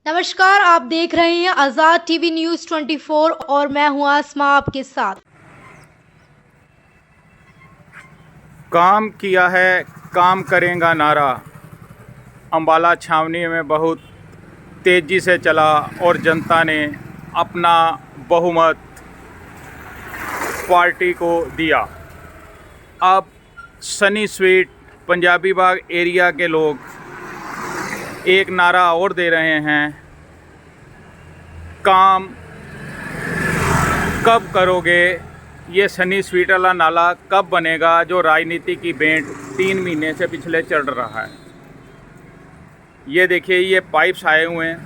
नमस्कार, आप देख रहे हैं आज़ाद टीवी न्यूज़ 24 और मैं हूं आसमा आपके साथ। काम किया है, काम करेगा नारा अम्बाला छावनी में बहुत तेज़ी से चला और जनता ने अपना बहुमत पार्टी को दिया। अब सनी स्वीट पंजाबी बाग एरिया के लोग एक नारा और दे रहे हैं, काम कब करोगे? ये सनी स्वीट वाला नाला कब बनेगा जो राजनीति की भेंट 3 महीने से पिछले चढ़ रहा है। ये देखिए, ये पाइप्स आए हुए हैं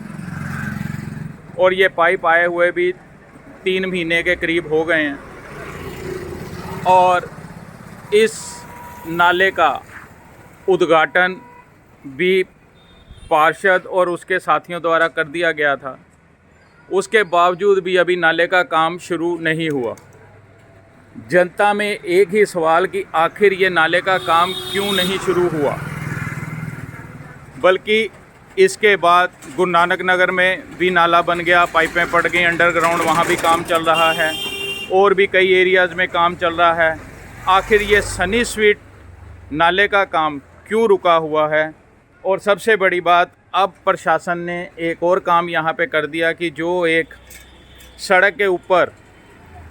और ये पाइप आए हुए भी 3 महीने के करीब हो गए हैं और इस नाले का उद्घाटन भी पार्षद और उसके साथियों द्वारा कर दिया गया था। उसके बावजूद भी अभी नाले का काम शुरू नहीं हुआ। जनता में एक ही सवाल कि आखिर ये नाले का काम क्यों नहीं शुरू हुआ। बल्कि इसके बाद गुरु नानक नगर में भी नाला बन गया, पाइपें पड़ गई अंडरग्राउंड, वहाँ भी काम चल रहा है और भी कई एरियाज़ में काम चल रहा है। आखिर ये सनी स्वीट नाले का काम क्यों रुका हुआ है? और सबसे बड़ी बात, अब प्रशासन ने एक और काम यहाँ पे कर दिया कि जो एक सड़क के ऊपर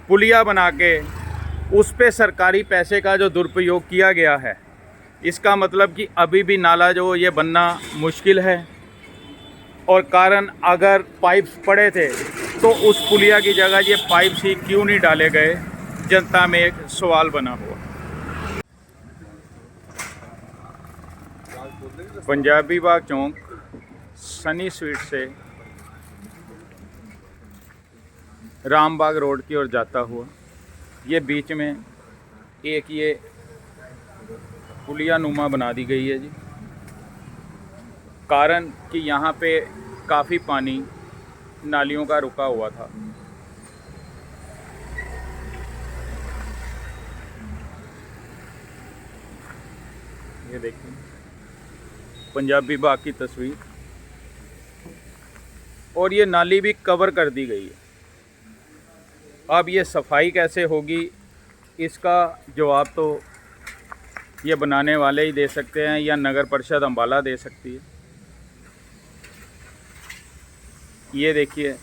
पुलिया बना के उस पे सरकारी पैसे का जो दुरुपयोग किया गया है, इसका मतलब कि अभी भी नाला जो ये बनना मुश्किल है। और कारण, अगर पाइप्स पड़े थे तो उस पुलिया की जगह ये पाइप्स ही क्यों नहीं डाले गए, जनता में एक सवाल बना हुआ। पंजाबी बाग चौक सनी स्वीट से रामबाग रोड की ओर जाता हुआ ये बीच में एक ये पुलिया नुमा बना दी गई है जी। कारण कि यहाँ पे काफ़ी पानी नालियों का रुका हुआ था। ये देखिए पंजाबी बाग की तस्वीर, और ये नाली भी कवर कर दी गई है। अब ये सफाई कैसे होगी, इसका जवाब तो ये बनाने वाले ही दे सकते हैं या नगर परिषद अम्बाला दे सकती है। ये देखिए,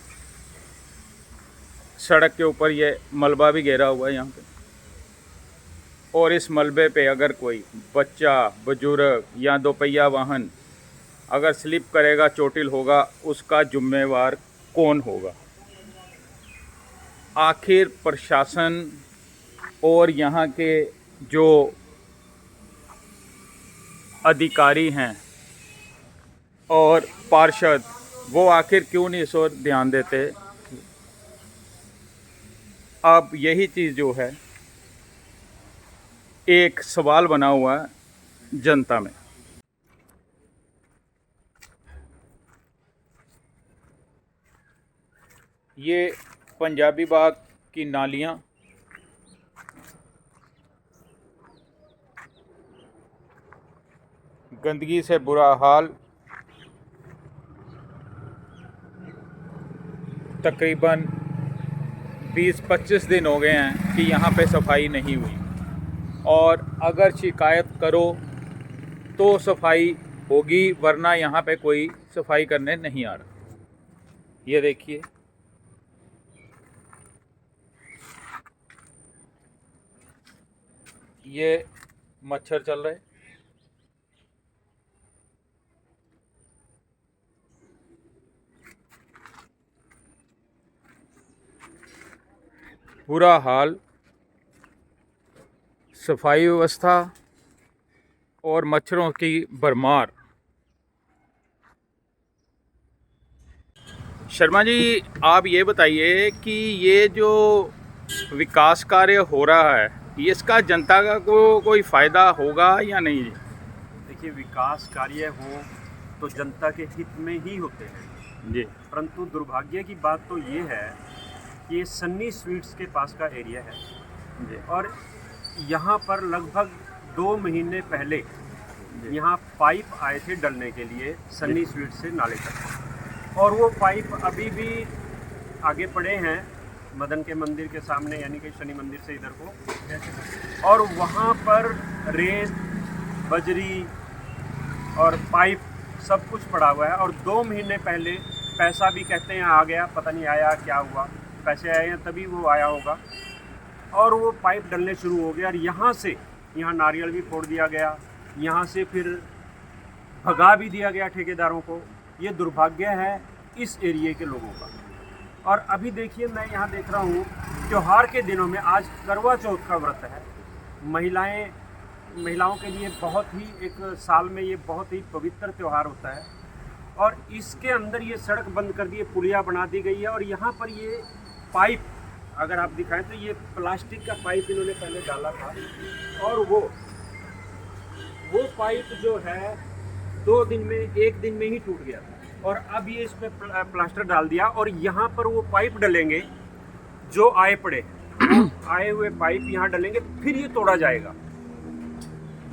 सड़क के ऊपर ये मलबा भी घेरा हुआ है यहाँ पे, और इस मलबे पे अगर कोई बच्चा, बुजुर्ग या दोपहिया वाहन अगर स्लिप करेगा, चोटिल होगा, उसका जिम्मेवार कौन होगा? आखिर प्रशासन और यहाँ के जो अधिकारी हैं और पार्षद, वो आखिर क्यों नहीं इस ओर ध्यान देते? अब यही चीज़ जो है एक सवाल बना हुआ है जनता में। ये पंजाबी बाग की नालियाँ गंदगी से बुरा हाल, तकरीबन 20-25 दिन हो गए हैं कि यहाँ पे सफाई नहीं हुई, और अगर शिकायत करो तो सफाई होगी, वरना यहाँ पे कोई सफाई करने नहीं आ रहा। ये देखिए, ये मच्छर चल रहे, बुरा हाल, सफाई व्यवस्था और मच्छरों की भरमार। शर्मा जी, आप ये बताइए कि ये जो विकास कार्य हो रहा है, इसका जनता का कोई फ़ायदा होगा या नहीं? देखिए, विकास कार्य हो तो जनता के हित में ही होते हैं जी। परंतु दुर्भाग्य की बात तो ये है कि ये सन्नी स्वीट्स के पास का एरिया है जी। और यहाँ पर लगभग 2 महीने पहले यहाँ पाइप आए थे डलने के लिए सन्नी स्वीट से नाले तक, और वो पाइप अभी भी आगे पड़े हैं मदन के मंदिर के सामने, यानी कि शनि मंदिर से इधर को, और वहाँ पर रेत, बजरी और पाइप सब कुछ पड़ा हुआ है। और 2 महीने पहले पैसा भी कहते हैं आ गया, पता नहीं आया क्या हुआ, पैसे आए हैं तभी वो आया होगा, और वो पाइप डलने शुरू हो गया। और यहाँ नारियल भी फोड़ दिया गया, यहाँ से फिर भगा भी दिया गया ठेकेदारों को। ये दुर्भाग्य है इस एरिए के लोगों का। और अभी देखिए, मैं यहाँ देख रहा हूँ त्यौहार के दिनों में, आज करवा चौथ का व्रत है, महिलाओं के लिए बहुत ही, एक साल में ये बहुत ही पवित्र त्यौहार होता है, और इसके अंदर ये सड़क बंद कर दी है, पुलिया बना दी गई है। और यहाँ पर ये पाइप अगर आप दिखाएं तो ये प्लास्टिक का पाइप इन्होंने पहले डाला था, और वो पाइप जो है 2 दिन में, 1 दिन में ही टूट गया था। और अब ये इस पर प्लास्टर डाल दिया, और यहाँ पर वो पाइप डलेंगे जो आए पड़े, आए हुए पाइप यहाँ डलेंगे, फिर ये तोड़ा जाएगा।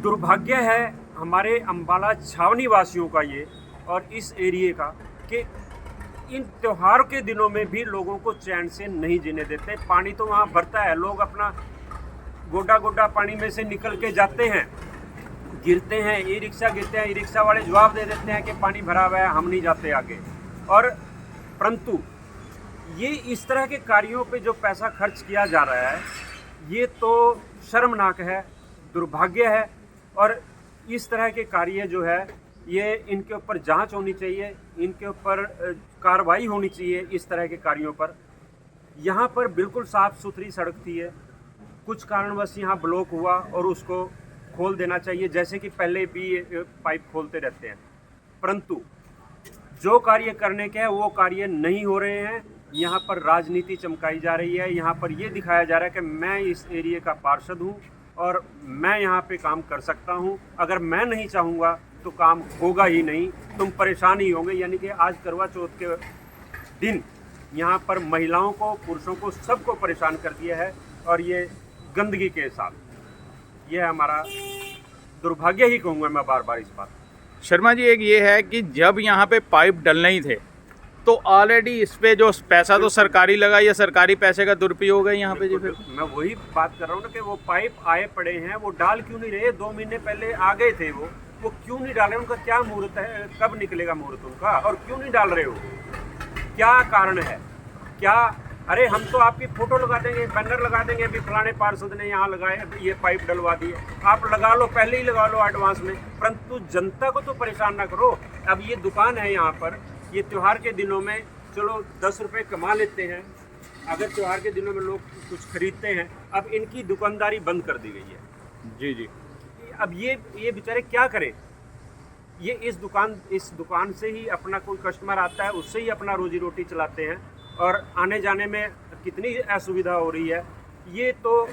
दुर्भाग्य है हमारे अम्बाला छावनी वासियों का ये, और इस एरिए का, कि इन त्योहार के दिनों में भी लोगों को चैन से नहीं जीने देते। पानी तो वहाँ भरता है, लोग अपना गोडा पानी में से निकल के जाते हैं, गिरते हैं, ई रिक्शा गिरते हैं, ई रिक्शा वाले जवाब दे देते हैं कि पानी भरा हुआ है, हम नहीं जाते आगे। और परंतु ये इस तरह के कार्यों पे जो पैसा खर्च किया जा रहा है, ये तो शर्मनाक है, दुर्भाग्य है। और इस तरह के कार्य जो है, ये इनके ऊपर जांच होनी चाहिए, इनके ऊपर कार्रवाई होनी चाहिए इस तरह के कार्यों पर। यहाँ पर बिल्कुल साफ़ सुथरी सड़क थी है, कुछ कारणवश यहाँ ब्लॉक हुआ और उसको खोल देना चाहिए, जैसे कि पहले भी पाइप खोलते रहते हैं। परंतु जो कार्य करने के हैं वो कार्य नहीं हो रहे हैं। यहाँ पर राजनीति चमकाई जा रही है, यहाँ पर ये दिखाया जा रहा है कि मैं इस एरिया का पार्षद हूँ और मैं यहाँ पे काम कर सकता हूँ, अगर मैं नहीं चाहूँगा तो काम होगा ही नहीं, तुम परेशान ही होंगे। यानी कि आज करवा चौथ के दिन यहाँ पर महिलाओं को, पुरुषों को, सबको परेशान कर दिया है, और ये गंदगी के साथ। ये हमारा दुर्भाग्य ही कहूँगा मैं बार बार इस बात। शर्मा जी, एक ये है कि जब यहाँ पे पाइप डलने ही थे तो ऑलरेडी इस पे जो पैसा तो सरकारी लगा, या सरकारी पैसे का दुरुपयोग है यहाँ पे जी? फिर मैं वही बात कर रहा हूँ ना कि वो पाइप आए पड़े हैं, वो डाल क्यों नहीं रहे? 2 महीने पहले आ गए थे वो क्यों नहीं डाल रहे? उनका क्या मुहूर्त है, कब निकलेगा मुहूर्त उनका, और क्यों नहीं डाल रहे हो? क्या कारण है? क्या? अरे हम तो आपकी फोटो लगा देंगे, बैनर लगा देंगे, अभी फलाने पार्षद ने यहाँ लगाए, ये पाइप डलवा दिए, आप लगा लो, पहले ही लगा लो एडवांस में, परंतु जनता को तो परेशान ना करो। अब ये दुकान है यहाँ पर, ये त्यौहार के दिनों में चलो 10 रुपये कमा लेते हैं, अगर त्यौहार के दिनों में लोग कुछ खरीदते हैं, अब इनकी दुकानदारी बंद कर दी गई है। जी जी। अब ये बेचारे क्या करें? ये इस दुकान से ही अपना कोई कस्टमर आता है, उससे ही अपना रोजी रोटी चलाते हैं, और आने जाने में कितनी असुविधा हो रही है, ये तो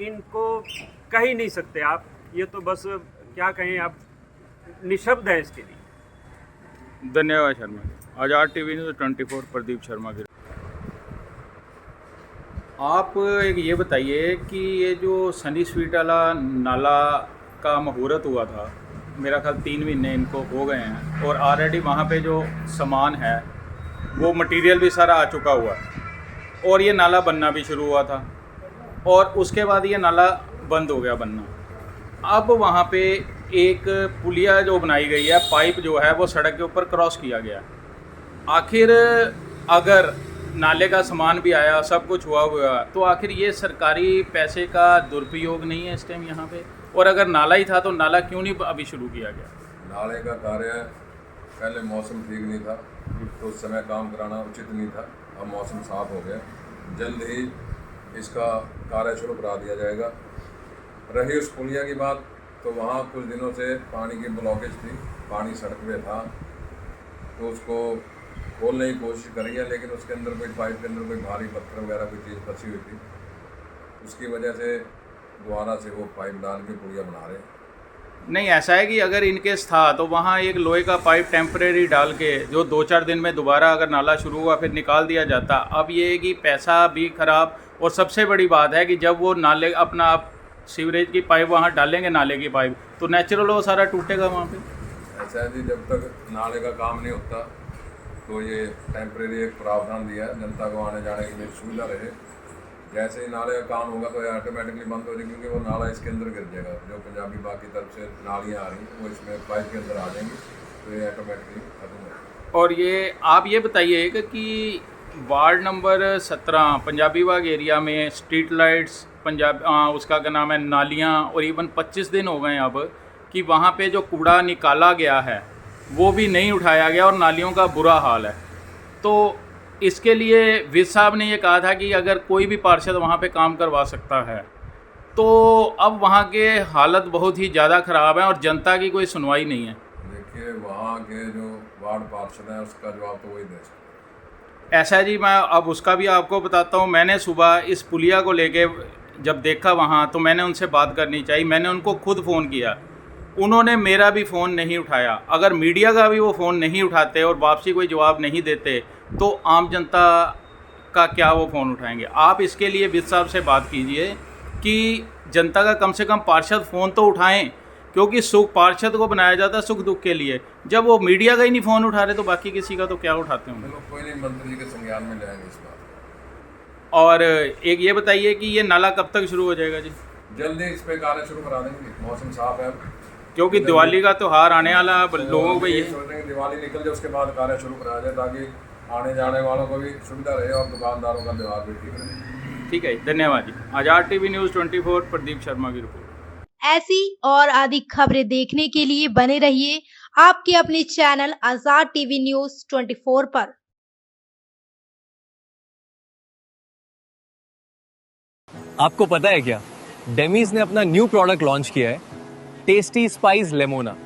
इनको कह ही नहीं सकते आप। ये तो बस क्या कहें, आप निशब्द है इसके लिए। धन्यवाद शर्मा जी। आज़ाद टीवी न्यूज़ 24 प्रदीप शर्मा की। आप एक ये बताइए कि ये जो सनी स्वीट वाला नाला का मुहूर्त हुआ था, मेरा ख्याल 3 महीने इनको हो गए हैं, और ऑलरेडी वहाँ पे जो सामान है वो मटेरियल भी सारा आ चुका हुआ है, और ये नाला बनना भी शुरू हुआ था, और उसके बाद ये नाला बंद हो गया बनना। अब वहाँ पे एक पुलिया जो बनाई गई है, पाइप जो है वो सड़क के ऊपर क्रॉस किया गया। आखिर अगर नाले का सामान भी आया, सब कुछ हुआ, तो आखिर ये सरकारी पैसे का दुरुपयोग नहीं है इस टाइम यहाँ पे? और अगर नाला ही था तो नाला क्यों नहीं अभी शुरू किया गया? नाले का कार्य पहले मौसम ठीक नहीं था तो उस समय काम कराना उचित नहीं था। अब मौसम साफ हो गया, जल्द ही इसका कार्य शुरू करा दिया जाएगा। रही उस पुलिया की बात, तो वहाँ कुछ दिनों से पानी की ब्लॉकेज थी, पानी सड़क पे था, तो उसको खोलने की कोशिश करी है, लेकिन उसके अंदर कोई पाइप के अंदर कोई भारी पत्थर वगैरह कोई चीज़ फंसी हुई थी, उसकी वजह से दोबारा से वो पाइप डाल के पुलिया बना रहे हैं। नहीं, ऐसा है कि अगर इनकेस था तो वहाँ एक लोहे का पाइप टेम्परेरी डाल के जो 2-4 दिन में दोबारा अगर नाला शुरू हुआ फिर निकाल दिया जाता। अब ये है कि पैसा भी ख़राब, और सबसे बड़ी बात है कि जब वो नाले अपना आप सीवरेज की पाइप वहाँ डालेंगे, नाले की पाइप, तो नेचुरल वो सारा टूटेगा वहाँ पे। ऐसा है जी, जब तक नाले का काम नहीं होता तो ये टेम्परेरी एक प्रावधान दिया है, जनता को आने जाने के लिए सुविधा रहे। जैसे ही नाले का काम होगा तो ये ऑटोमेटिकली बंद हो जाएगी, क्योंकि वो नाला इसके अंदर गिर जाएगा। जो पंजाबी बाग की तरफ से नालियाँ आ रही हैं वो इसमें पाइप के अंदर आ जाएंगी, तो ये ऑटोमेटिकली खत्म हो जाएगा। और ये आप ये बताइए कि वार्ड नंबर 17 पंजाबी बाग एरिया में स्ट्रीट लाइट्स उसका क्या नाम है, नालियाँ, और इवन 25 दिन हो गए अब कि वहाँ पे जो कूड़ा निकाला गया है वो भी नहीं उठाया गया और नालियों का बुरा हाल है। तो इसके लिए विज साहब ने ये कहा था कि अगर कोई भी पार्षद वहाँ पे काम करवा सकता है, तो अब वहाँ के हालत बहुत ही ज़्यादा ख़राब है और जनता की कोई सुनवाई नहीं है। देखिए, वहाँ के जो वार्ड पार्षद हैं उसका जवाब तो वही दे सकते हैं। ऐसा है जी, मैं अब उसका भी आपको बताता हूँ। मैंने सुबह इस पुलिया को लेके जब देखा वहाँ, तो मैंने उनसे बात करनी चाहिए। मैंने उनको खुद फ़ोन किया, उन्होंने मेरा भी फ़ोन नहीं उठाया। अगर मीडिया का भी वो फ़ोन नहीं उठाते और वापसी कोई जवाब नहीं देते, तो आम जनता का क्या वो फ़ोन उठाएंगे? आप इसके लिए विज साहब से बात कीजिए कि जनता का कम से कम पार्षद फ़ोन तो उठाएं, क्योंकि सुख पार्षद को बनाया जाता है सुख दुख के लिए। जब वो मीडिया का ही नहीं फ़ोन उठा रहे तो बाकी किसी का तो क्या उठाते होंगे? चलो, कोई नहीं, मंत्री जी के संज्ञान में लाएंगे इस बात। और एक ये बताइए कि ये नाला कब तक शुरू हो जाएगा जी? जल्दी इस पे कार्य शुरू करा देंगे, मौसम साफ है। क्योंकि दिवाली का त्यौहार आने वाला है, लोगों को ये सोच रहे हैं कि दिवाली निकल जाए उसके बाद कार्य शुरू कराया जाए, ताकि आने जाने वालों को भी सुविधा रहे और दुकानदारों का व्यवहार भी ठीक रहे। ठीक है, धन्यवाद जी। आज़ाद टीवी न्यूज़ 24 प्रदीप शर्मा की रिपोर्ट। ऐसी और अधिक खबरें देखने के लिए बने रहिए आपके अपने चैनल आज़ाद टीवी न्यूज़ 24 पर। आपको पता है क्या, डेमीज ने अपना न्यू प्रोडक्ट लॉन्च किया है, टेस्टी स्पाइस लेमोना।